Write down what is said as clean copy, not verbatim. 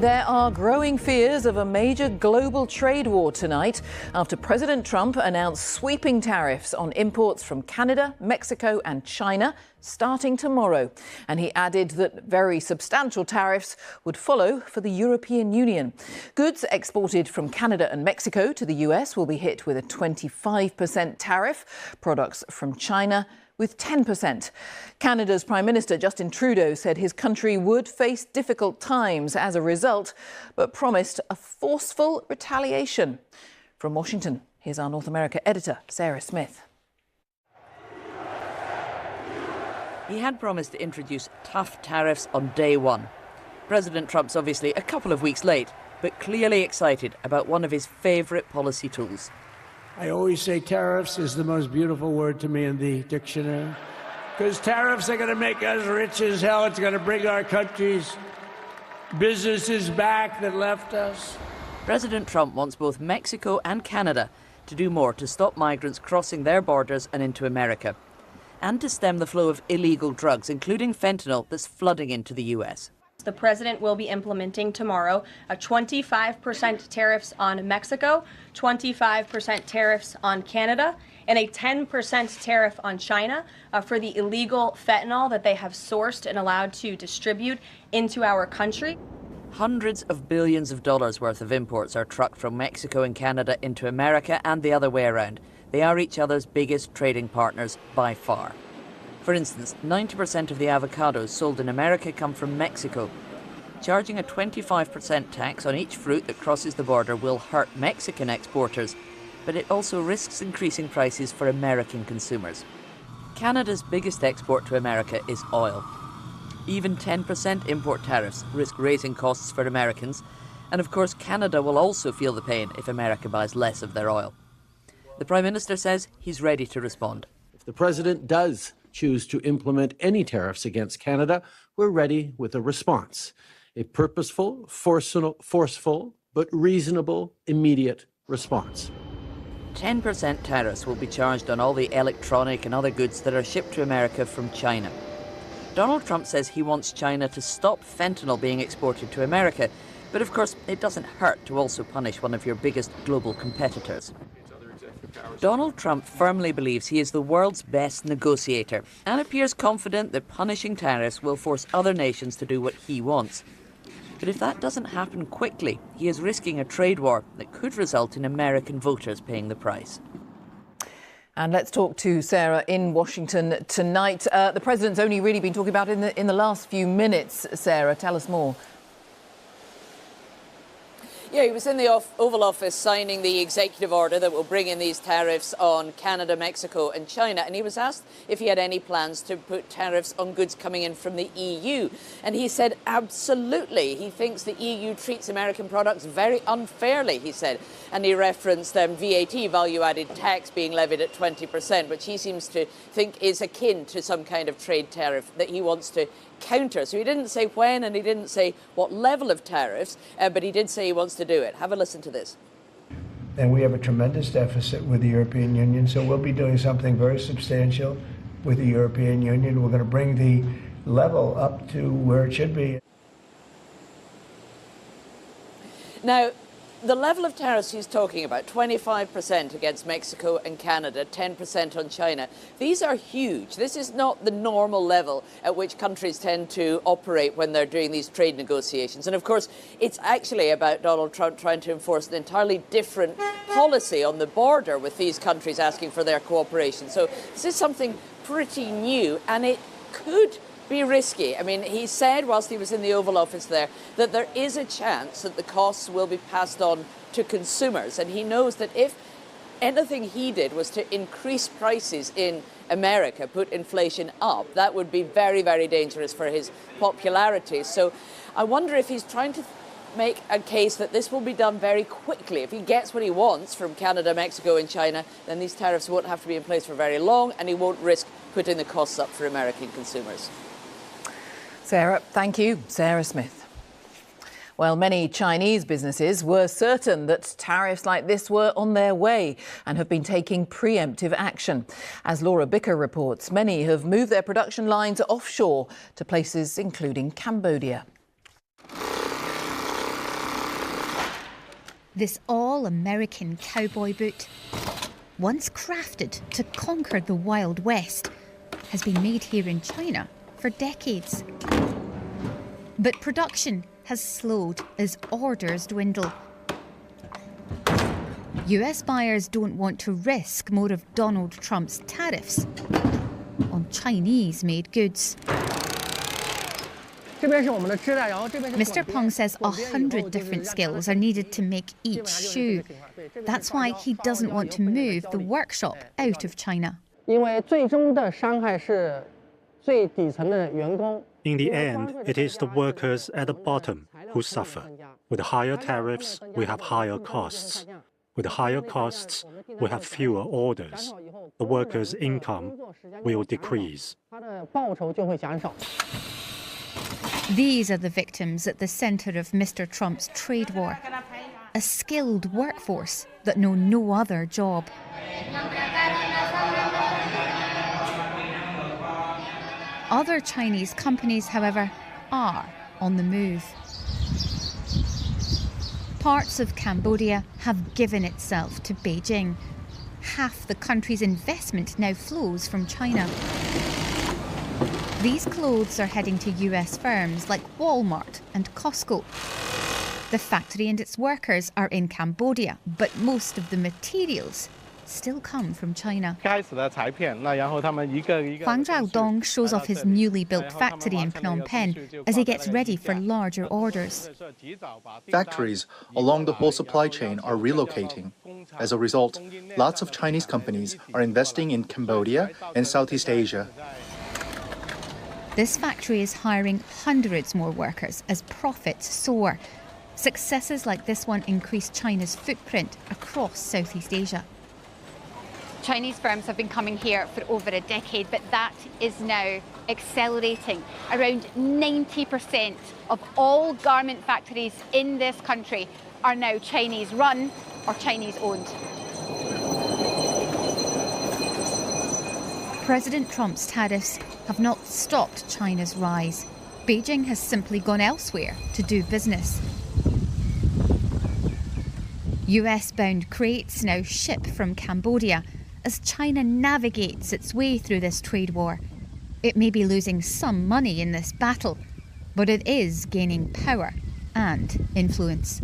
There are growing fears of a major global trade war tonight after President Trump announced sweeping tariffs on imports from Canada, Mexico and China starting tomorrow. And he added that very substantial tariffs would follow for the European Union. Goods exported from Canada and Mexico to the US will be hit with a 25% tariff. Products from China with 10%. Canada's Prime Minister Justin Trudeau said his country would face difficult times as a result, but promised a forceful retaliation. From Washington, here's our North America editor, Sarah Smith. He had promised to introduce tough tariffs on day one. President Trump's obviously a couple of weeks late, but clearly excited about one of his favourite policy tools. I always say tariffs is the most beautiful word to me in the dictionary, because tariffs are going to make us rich as hell. It's going to bring our country's businesses back that left us. President Trump wants both Mexico and Canada to do more to stop migrants crossing their borders and into America, and to stem the flow of illegal drugs, including fentanyl, that's flooding into the US. The president will be implementing tomorrow a 25% tariffs on Mexico, 25% tariffs on Canada, and a 10% tariff on China for the illegal fentanyl that they have sourced and allowed to distribute into our country. Hundreds of billions of dollars worth of imports are trucked from Mexico and Canada into America and the other way around. They are each other's biggest trading partners by far. For instance, 90% of the avocados sold in America come from Mexico. Charging a 25% tax on each fruit that crosses the border will hurt Mexican exporters, but it also risks increasing prices for American consumers. Canada's biggest export to America is oil. Even 10% import tariffs risk raising costs for Americans, and of course Canada will also feel the pain if America buys less of their oil. The Prime Minister says he's ready to respond. If the President does choose to implement any tariffs against Canada, we're ready with a response. A purposeful, forceful, but reasonable, immediate response. 10% tariffs will be charged on all the electronic and other goods that are shipped to America from China. Donald Trump says he wants China to stop fentanyl being exported to America, but of course it doesn't hurt to also punish one of your biggest global competitors. Donald Trump firmly believes he is the world's best negotiator and appears confident that punishing tariffs will force other nations to do what he wants. But if that doesn't happen quickly, he is risking a trade war that could result in American voters paying the price. And let's talk to Sarah in Washington tonight. The president's only really been talking about it in the last few minutes. Sarah, tell us more. Yeah, he was in the Oval Office signing the executive order that will bring in these tariffs on Canada, Mexico and China. And he was asked if he had any plans to put tariffs on goods coming in from the EU. And he said absolutely. He thinks the EU treats American products very unfairly, he said. And he referenced VAT, value-added tax, being levied at 20%, which he seems to think is akin to some kind of trade tariff that he wants to counter. So he didn't say when and he didn't say what level of tariffs, but he did say he wants to do it. Have a listen to this. And we have a tremendous deficit with the European Union, so we'll be doing something very substantial with the European Union. We're going to bring the level up to where it should be. Now, the level of tariffs he's talking about, 25% against Mexico and Canada, 10% on China, these are huge. This is not the normal level at which countries tend to operate when they're doing these trade negotiations. And of course, it's actually about Donald Trump trying to enforce an entirely different policy on the border with these countries asking for their cooperation. So this is something pretty new, and it could be risky. I mean, he said whilst he was in the Oval Office there that there is a chance that the costs will be passed on to consumers. And he knows that if anything he did was to increase prices in America, put inflation up, that would be very, very dangerous for his popularity. So I wonder if he's trying to make a case that this will be done very quickly. If he gets what he wants from Canada, Mexico and China, then these tariffs won't have to be in place for very long and he won't risk putting the costs up for American consumers. Sarah, thank you. Sarah Smith. Well, many Chinese businesses were certain that tariffs like this were on their way and have been taking preemptive action. As Laura Bicker reports, many have moved their production lines offshore to places including Cambodia. This all-American cowboy boot, once crafted to conquer the Wild West, has been made here in China for decades. But production has slowed as orders dwindle. US buyers don't want to risk more of Donald Trump's tariffs on Chinese-made goods. Mr. Peng says 100 different skills are needed to make each shoe. That's why he doesn't want to move the workshop out of China. In the end, it is the workers at the bottom who suffer. With higher tariffs, we have higher costs. With higher costs, we have fewer orders. The workers' income will decrease. These are the victims at the centre of Mr. Trump's trade war. A skilled workforce that know no other job. Other Chinese companies, however, are on the move. Parts of Cambodia have given itself to Beijing. Half the country's investment now flows from China. These clothes are heading to US firms like Walmart and Costco. The factory and its workers are in Cambodia, but most of the materials still come from China. Huang Zhaodong shows off his newly built factory in Phnom Penh as he gets ready for larger orders. Factories along the whole supply chain are relocating. As a result, lots of Chinese companies are investing in Cambodia and Southeast Asia. This factory is hiring hundreds more workers as profits soar. Successes like this one increase China's footprint across Southeast Asia. Chinese firms have been coming here for over a decade, but that is now accelerating. Around 90% of all garment factories in this country are now Chinese run or Chinese owned. President Trump's tariffs have not stopped China's rise. Beijing has simply gone elsewhere to do business. US-bound crates now ship from Cambodia as China navigates its way through this trade war. It may be losing some money in this battle, but it is gaining power and influence.